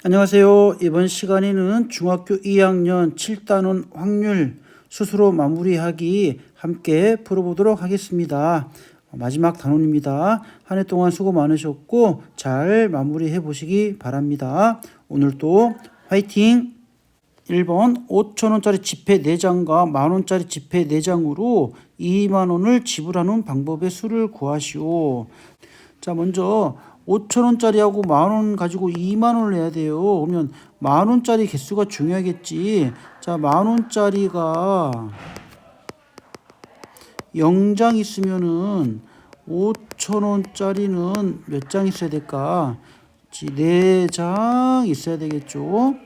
안녕하세요. 이번 시간에는 중학교 2학년 7단원 확률 스스로 마무리하기 함께 풀어보도록 하겠습니다. 마지막 단원입니다. 한 해 동안 수고 많으셨고 잘 마무리해 보시기 바랍니다. 오늘도 화이팅! 1번 5,000원짜리 지폐 4장과 만원짜리 지폐 4장으로 2만원을 지불하는 방법의 수를 구하시오. 자, 먼저 5,000원짜리하고 만원 가지고 2만원을 내야 돼요. 그러면 만원짜리 개수가 중요하겠지. 자, 만원짜리가 0장 있으면은 5,000원짜리는 몇 장 있어야 될까? 4장 있어야 되겠죠.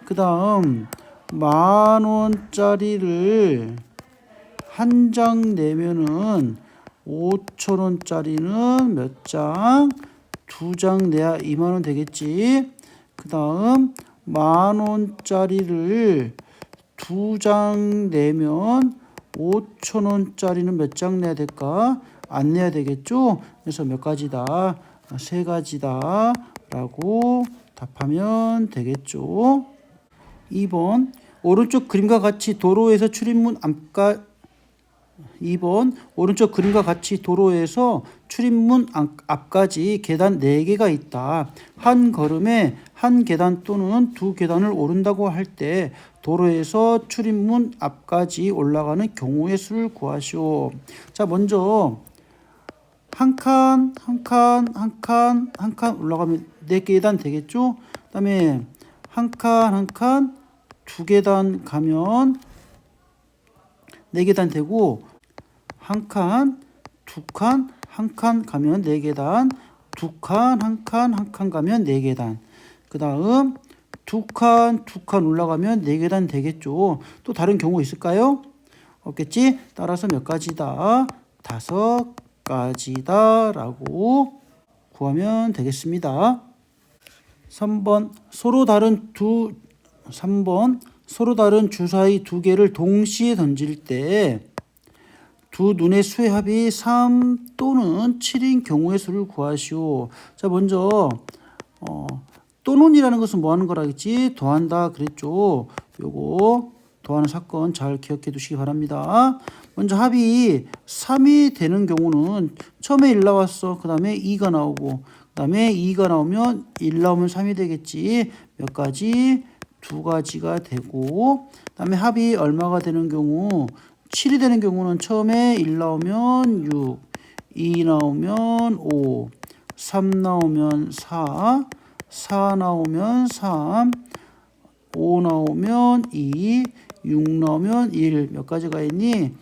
그 다음 만원짜리를 한 장 내면은 5,000원짜리는 몇 장? 2장 내야 2만원 되겠지. 그 다음 만원짜리를 2장 내면 5,000원짜리는 몇 장 내야 될까? 안 내야 되겠죠. 그래서 몇 가지다? 3가지다 라고 답하면 되겠죠. 2번 오른쪽 그림과 같이 도로에서 출입문 앞까 2번 오른쪽 그림과 같이 도로에서 출입문 앞까지 계단 4개가 있다. 한 걸음에 한 계단 또는 2계단을 오른다고 할 때 도로에서 출입문 앞까지 올라가는 경우의 수를 구하시오. 자, 먼저 한 칸 올라가면 4계단 되겠죠? 그 다음에 한 칸 2계단 가면 4계단 되고 한 칸, 2칸, 한 칸 가면 4계단, 2칸, 한 칸 가면 4계단. 그 다음 2칸 올라가면 4계단 되겠죠. 또 다른 경우 있을까요? 없겠지? 따라서 몇 가지다? 5가지다 라고 구하면 되겠습니다. 3번 서로 다른 주사위 2개를 동시에 던질 때 두 눈의 수의 합이 3 또는 7인 경우의 수를 구하시오. 자, 먼저 또는이라는 것은 뭐 하는 거라겠지? 더한다 그랬죠. 요거 더하는 사건 잘 기억해 두시기 바랍니다. 먼저 합이 3이 되는 경우는 처음에 1 나왔어. 그 다음에 2가 나오고 그 다음에 2가 나오면 1 나오면 3이 되겠지. 몇 가지? 2가지가 되고 그 다음에 합이 얼마가 되는 경우 7이 되는 경우는 처음에 1 나오면 6, 2 나오면 5, 3 나오면 4, 4 나오면 3, 5 나오면 2, 6 나오면 1. 몇 가지가 있니?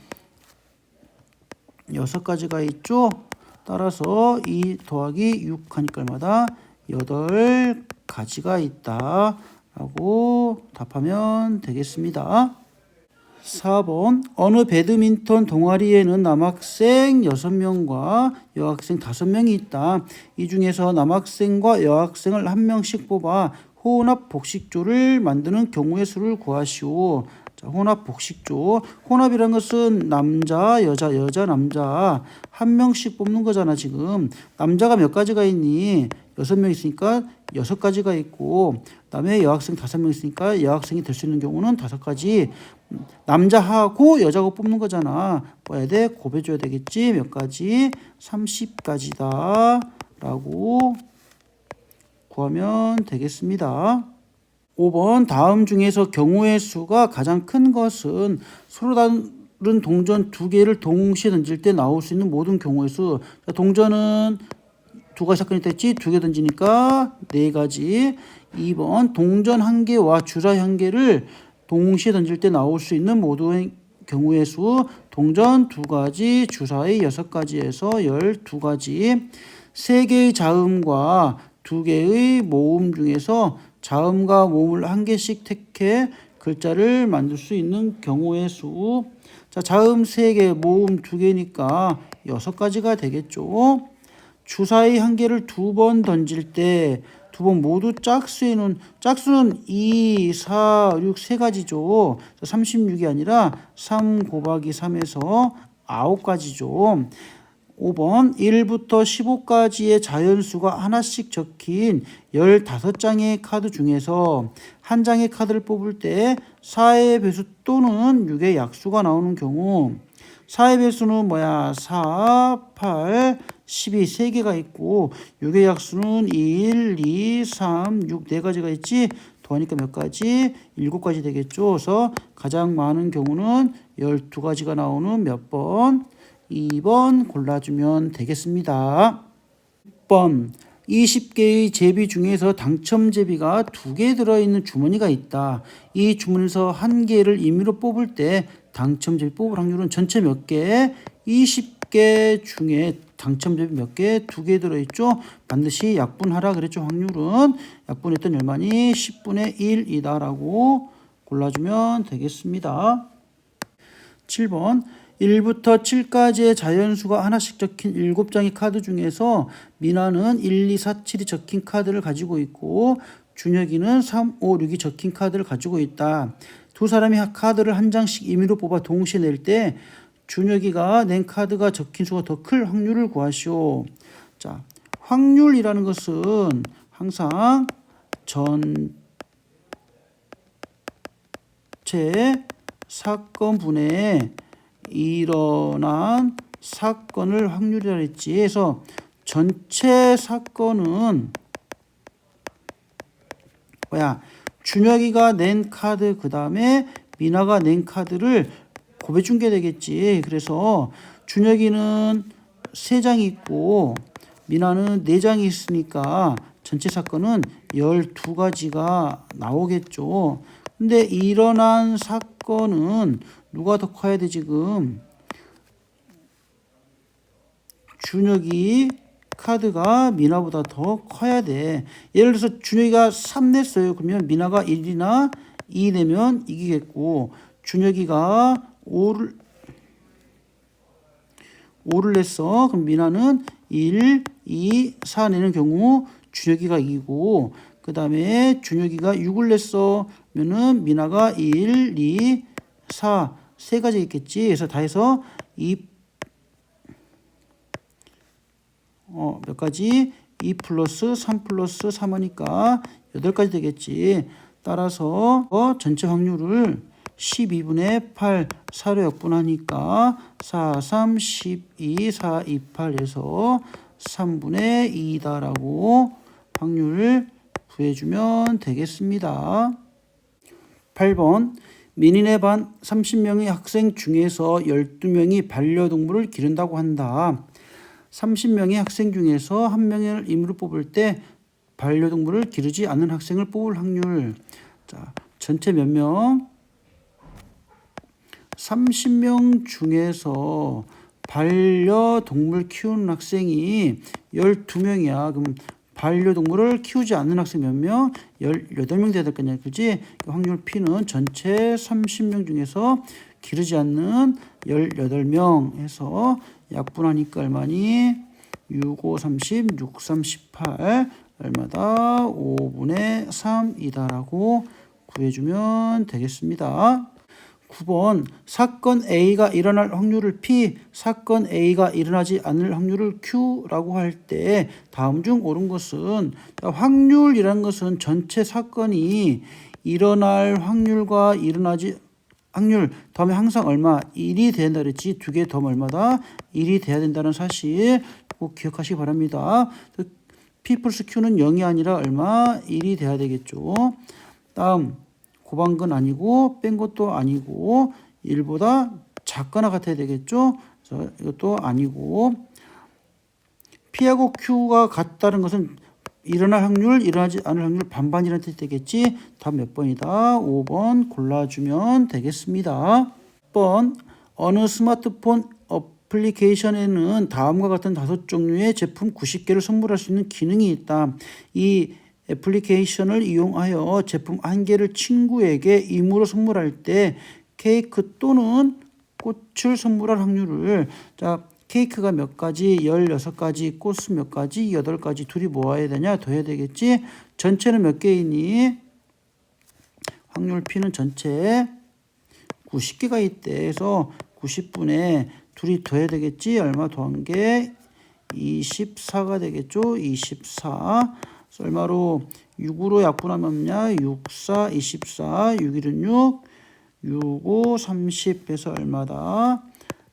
6가지가 있죠? 따라서 2 더하기 6 하니까 얼마다? 8가지가 있다 라고 답하면 되겠습니다. 4번 어느 배드민턴 동아리에는 남학생 6명과 여학생 5명이 있다. 이 중에서 남학생과 여학생을 한 명씩 뽑아 혼합 복식조를 만드는 경우의 수를 구하시오. 자, 혼합 복식조. 혼합이란 것은 남자, 여자, 남자 한 명씩 뽑는 거잖아. 지금 남자가 몇 가지가 있니? 6명 있으니까 6가지가 있고 그 다음에 여학생 5명 있으니까 여학생이 될 수 있는 경우는 5가지. 남자하고 여자하고 뽑는 거잖아. 뭐 해야 돼? 곱해줘야 되겠지. 몇 가지? 30가지다 라고 구하면 되겠습니다. 5번 다음 중에서 경우의 수가 가장 큰 것은 서로 다른 동전 2개를 동시에 던질 때 나올 수 있는 모든 경우의 수. 동전은 2가지 사건이 됐지. 2개 던지니까 4가지. 2번 동전 1개와 주사위 1개를 동시에 던질 때 나올 수 있는 모든 경우의 수. 동전 2가지, 주사위 6가지에서 12가지. 3개의 자음과 2개의 모음 중에서 자음과 모음을 1개씩 택해 글자를 만들 수 있는 경우의 수. 자, 자음 3개, 모음 2개니까 6가지가 되겠죠. 주사위 1개를 2번 던질 때 2번 모두 짝수는 2, 4, 6 3가지죠. 36이 아니라 3 곱하기 3에서 9가지죠. 5번 1부터 15까지의 자연수가 하나씩 적힌 15장의 카드 중에서 한 장의 카드를 뽑을 때 4의 배수 또는 6의 약수가 나오는 경우 4의 배수는 뭐야? 4, 8, 12 3개가 있고 6의 약수는 1, 2, 3, 6 4가지가 있지. 더하니까 몇 가지? 7가지 되겠죠. 그래서 가장 많은 경우는 12가지가 나오는 몇 번? 2번 골라주면 되겠습니다. 6번 20개의 제비 중에서 당첨 제비가 2개 들어있는 주머니가 있다. 이 주머니에서 한 개를 임의로 뽑을 때 당첨 제비 뽑을 확률은 전체 몇 개? 20개 중에 당첨 제비 몇 개? 2개 들어있죠. 반드시 약분하라 그랬죠. 확률은 약분했더니 얼마니? 10분의 1이다 라고 골라주면 되겠습니다. 7번 1부터 7까지의 자연수가 하나씩 적힌 7장의 카드 중에서 미나는 1, 2, 4, 7이 적힌 카드를 가지고 있고 준혁이는 3, 5, 6이 적힌 카드를 가지고 있다. 두 사람이 카드를 한 장씩 임의로 뽑아 동시에 낼 때 준혁이가 낸 카드가 적힌 수가 더 클 확률을 구하시오. 자, 확률이라는 것은 항상 전체 사건분의 일어난 사건을 확률이라 했지. 그래서 전체 사건은 뭐야? 준혁이가 낸 카드 그 다음에 미나가 낸 카드를 곱해 준 게 되겠지. 그래서 준혁이는 3장이 있고 미나는 4장이 있으니까 전체 사건은 12가지가 나오겠죠. 근데 일어난 사건은 누가 더 커야 돼 지금? 준혁이 카드가 미나보다 더 커야 돼. 예를 들어서 준혁이가 3 냈어요. 그러면 미나가 1이나 2 내면 이기겠고 준혁이가 5를 냈어. 그럼 미나는 1, 2, 4 내는 경우 준혁이가 이기고 그 다음에 준혁이가 6을 냈어. 면은 미나가 1, 2, 4 3가지 있겠지. 그래서 다 해서 몇 가지? 2 플러스 3 플러스 3하니까 8가지 되겠지. 따라서 전체 확률을 12분의 8 4로 역분하니까 4, 3, 12, 4, 2, 8에서 3분의 2다라고 확률을 구해주면 되겠습니다. 8번 민인의 반 30명의 학생 중에서 12명이 반려동물을 기른다고 한다. 30명의 학생 중에서 한 명을 임의로 뽑을 때 반려동물을 기르지 않는 학생을 뽑을 확률. 자, 전체 몇 명? 30명 중에서 반려동물 키우는 학생이 12명이야. 그럼 반려동물을 키우지 않는 학생 몇 명? 18명 돼야 될 거냐, 그지? 확률 P는 전체 30명 중에서 기르지 않는 18명 해서 약분하니까 얼마니? 6, 5, 30, 6, 3, 18 얼마다? 5분의 3이다라고 구해주면 되겠습니다. 9번 사건 A가 일어날 확률을 P, 사건 A가 일어나지 않을 확률을 Q라고 할 때 다음 중 옳은 것은 확률이라는 것은 전체 사건이 일어날 확률과 일어나지 확률 다음에 항상 얼마? 1이 된다 그랬지. 2개 더하면 얼마다? 1이 돼야 된다는 사실 꼭 기억하시기 바랍니다. P 플러스 Q는 0이 아니라 얼마? 1이 돼야 되겠죠. 다음 곱한 건 아니고 뺀 것도 아니고 1보다 작거나 같아야 되겠죠. 그래서 이것도 아니고 P하고 Q가 같다는 것은 일어날 확률, 일어나지 않을 확률 반반이라는 뜻이 되겠지. 답 몇 번이다? 5번 골라주면 되겠습니다. 10번 어느 스마트폰 어플리케이션에는 다음과 같은 5종류의 제품 90개를 선물할 수 있는 기능이 있다. 이 애플리케이션을 이용하여 제품 1개를 친구에게 임의로 선물할 때 케이크 또는 꽃을 선물할 확률을 케이크가 몇 가지? 16가지, 꽃은 몇 가지? 8가지. 둘이 모아야 되냐? 더해야 되겠지? 전체는 몇 개이니? 확률 P는 전체 90개가 있대. 그래서 90분의 둘이 더해야 되겠지. 얼마 더한 게 24가 되겠죠. 24. 얼마로 6으로 약분하면 뭐냐? 6, 4, 24. 6, 1은 6. 6, 5, 30 해서 얼마다?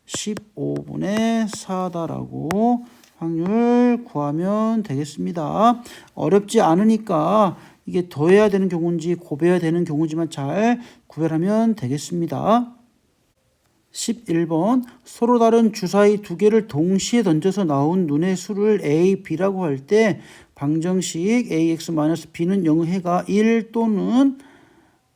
15분의 4다라고 확률 구하면 되겠습니다. 어렵지 않으니까 이게 더해야 되는 경우인지 곱해야 되는 경우지만 잘 구별하면 되겠습니다. 11번 서로 다른 주사위 두 개를 동시에 던져서 나온 눈의 수를 A, B라고 할 때 방정식 AX-B는 0해가 1 또는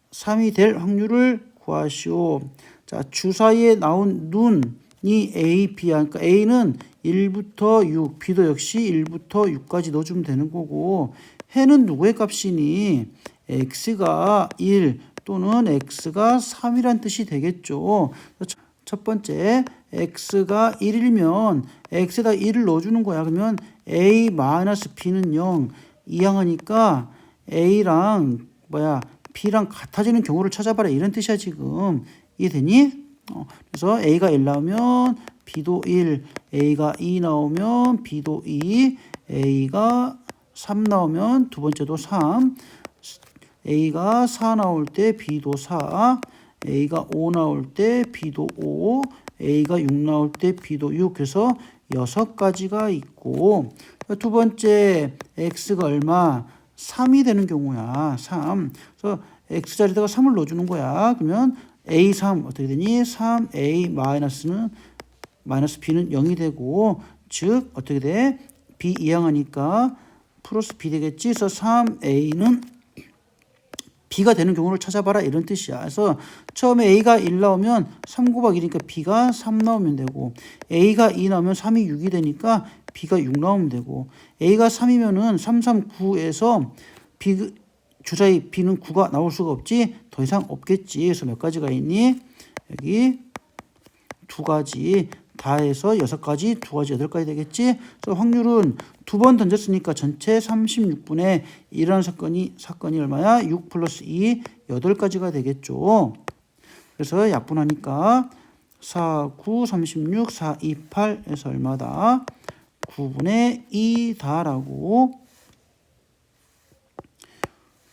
3이 될 확률을 구하시오. 자, 주사위에 나온 눈이 A, B야. 그러니까 A는 1부터 6, B도 역시 1부터 6까지 넣어주면 되는 거고 해는 누구의 값이니? X가 1 또는 X가 3이란 뜻이 되겠죠. 첫 번째 X가 1이면 X에다 1을 넣어주는 거야. 그러면 A-B는 0 이항하니까 A랑 B랑 같아지는 경우를 찾아봐라 이런 뜻이야 지금. 이해되니? 그래서 A가 1 나오면 B도 1, A가 2 나오면 B도 2, A가 3 나오면 두 번째도 3, A가 4 나올 때 B도 4, A가 5 나올 때 B도 5, A가 6 나올 때 B도 6. 그래서 6가지가 있고 두 번째 X가 얼마? 3이 되는 경우야. 3. 그래서 X자리에다가 3을 넣어주는 거야. 그러면 A3 어떻게 되니? 3A 마이너스 B는 0이 되고 즉 어떻게 돼? B 이항하니까 플러스 B 되겠지. 그래서 3A는 B가 되는 경우를 찾아봐라 이런 뜻이야. 그래서 처음에 A가 1 나오면 3 곱하기 1이니까 B가 3 나오면 되고 A가 2 나오면 3이 6이 되니까 B가 6 나오면 되고 A가 3이면은 3, 3, 9에서 B, 주사위 B는 9가 나올 수가 없지. 더 이상 없겠지. 그래서 몇 가지가 있니? 여기 2가지 다 해서 6가지, 2가지 8가지 되겠지. 그래서 확률은 2번 던졌으니까 전체 36분의 1이라는 사건이 얼마야? 6 플러스 2, 8가지가 되겠죠. 그래서 약분하니까 4, 9, 36, 4, 2, 8 해서 얼마다? 9분의 2다라고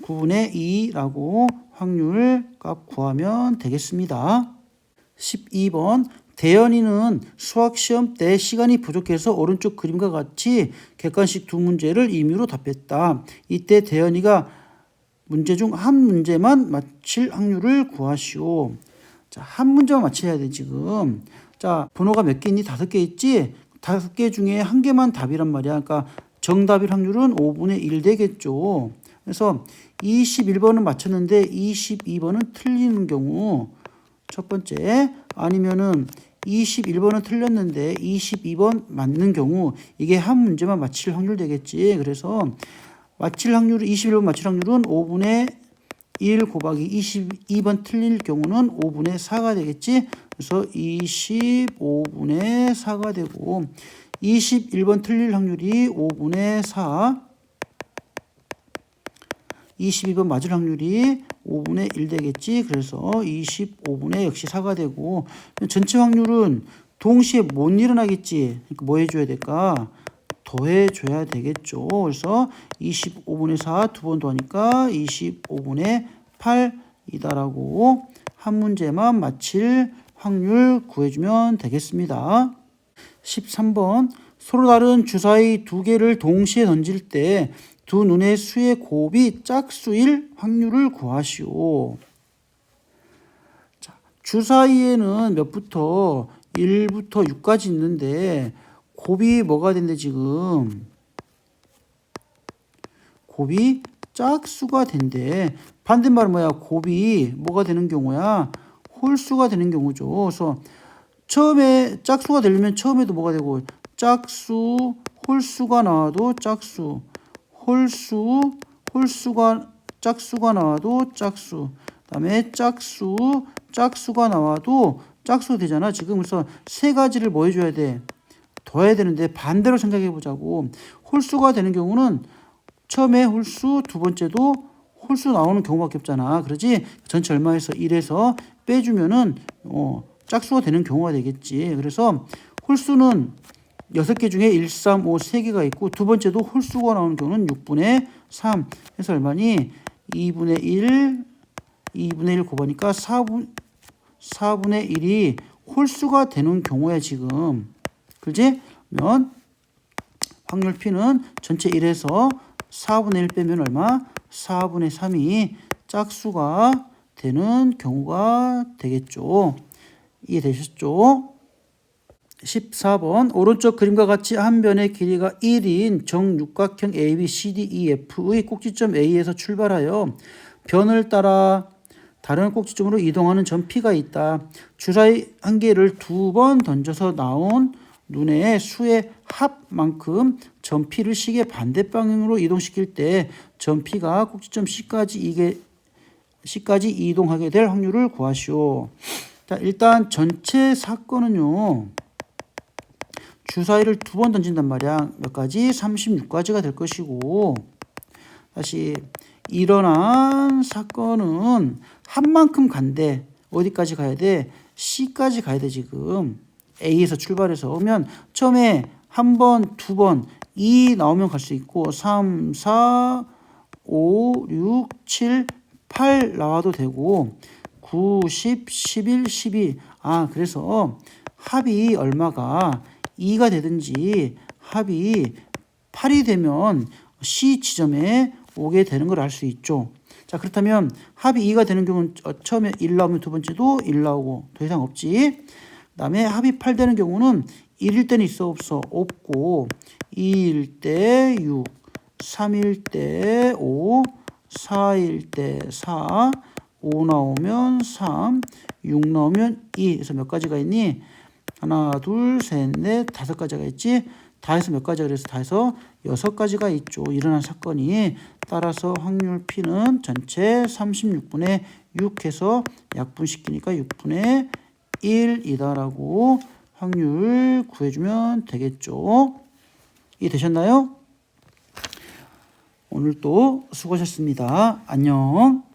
9분의 2라고 확률 값 구하면 되겠습니다. 12번 대연이는 수학시험 때 시간이 부족해서 오른쪽 그림과 같이 객관식 두 문제를 임의로 답했다. 이때 대연이가 문제 중 한 문제만 맞힐 확률을 구하시오. 자, 한 문제만 맞춰야 돼 지금. 자, 번호가 몇 개 있니? 5개 있지? 5개 중에 한 개만 답이란 말이야. 그러니까 정답일 확률은 5분의 1 되겠죠. 그래서 21번은 맞췄는데 22번은 틀리는 경우 첫 번째 아니면은 21번은 틀렸는데 22번 맞는 경우 이게 한 문제만 맞힐 확률 되겠지. 그래서 맞힐 확률 21번 맞힐 확률은 5분의 1 곱하기 22번 틀릴 경우는 5분의 4가 되겠지. 그래서 25분의 4가 되고 21번 틀릴 확률이 5분의 4 22번 맞을 확률이 5분의 1 되겠지. 그래서 25분의 역시 4가 되고 전체 확률은 동시에 못 일어나겠지. 그러니까 뭐 해줘야 될까? 더해줘야 되겠죠. 그래서 25분의 4 두 번 더하니까 25분의 8이다라고 한 문제만 맞힐 확률 구해주면 되겠습니다. 13번 서로 다른 주사위 두 개를 동시에 던질 때 두 눈의 수의 곱이 짝수일 확률을 구하시오. 자, 주사위에는 몇부터 1부터 6까지 있는데 곱이 뭐가 된대 지금? 곱이 짝수가 된대. 반대말은 뭐야? 곱이 뭐가 되는 경우야? 홀수가 되는 경우죠. 그래서 처음에 짝수가 되려면 처음에도 뭐가 되고 짝수, 홀수가 나와도 짝수, 짝수가 나와도 짝수, 그다음에 짝수가 나와도 짝수 되잖아. 지금 그래서 세 가지를 뭐 해줘야 돼? 더해야 되는데 반대로 생각해 보자고. 홀수가 되는 경우는 처음에 홀수, 두 번째도 홀수 나오는 경우밖에 없잖아. 그러지? 전체 얼마에서 1에서 빼주면은 짝수가 되는 경우가 되겠지. 그래서 홀수는 6개 중에 1, 3, 5, 3개가 있고 두 번째도 홀수가 나오는 경우는 6분의 3 해서 얼마니? 2분의 1 곱하니까 4분의 1이 홀수가 되는 경우야 지금. 그렇지? 그러면 확률 P는 전체 1에서 4분의 1 빼면 얼마? 4분의 3이 짝수가 되는 경우가 되겠죠. 이해되셨죠? 14번 오른쪽 그림과 같이 한 변의 길이가 1인 정육각형 ABCDEF의 꼭지점 A에서 출발하여 변을 따라 다른 꼭지점으로 이동하는 점 P가 있다. 주사위 한 개를 2번 던져서 나온 눈의 수의 합만큼 점 P를 식의 반대 방향으로 이동시킬 때 점 P가 꼭지점 C까지 이동하게 될 확률을 구하시오. 자, 일단 전체 사건은요. 주사위를 2번 던진단 말이야. 몇 가지? 36가지가 될 것이고 다시 일어난 사건은 한 만큼 간대. 어디까지 가야 돼? C까지 가야 돼 지금. A에서 출발해서 오면 처음에 한 번, 2번, 2 나오면 갈 수 있고 3, 4, 5, 6, 7, 8 나와도 되고 9, 10, 11, 12 그래서 합이 얼마가 2가 되든지 합이 8이 되면 C 지점에 오게 되는 걸 알 수 있죠. 자, 그렇다면 합이 2가 되는 경우는 처음에 1 나오면 두 번째도 1 나오고 더 이상 없지. 그 다음에 합이 8 되는 경우는 1일 때는 있어 없어? 없고 2일 때 6, 3일 때 5, 4일 때 4, 5 나오면 3, 6 나오면 2 그래서 몇 가지가 있니? 하나, 둘, 셋, 넷, 5가지가 있지? 다 해서 몇 가지가 그래서 다 해서 6가지가 있죠. 일어난 사건이. 따라서 확률 P는 전체 36분의 6 해서 약분시키니까 6분의 1이다라고 확률 구해주면 되겠죠. 이해되셨나요? 오늘도 수고하셨습니다. 안녕.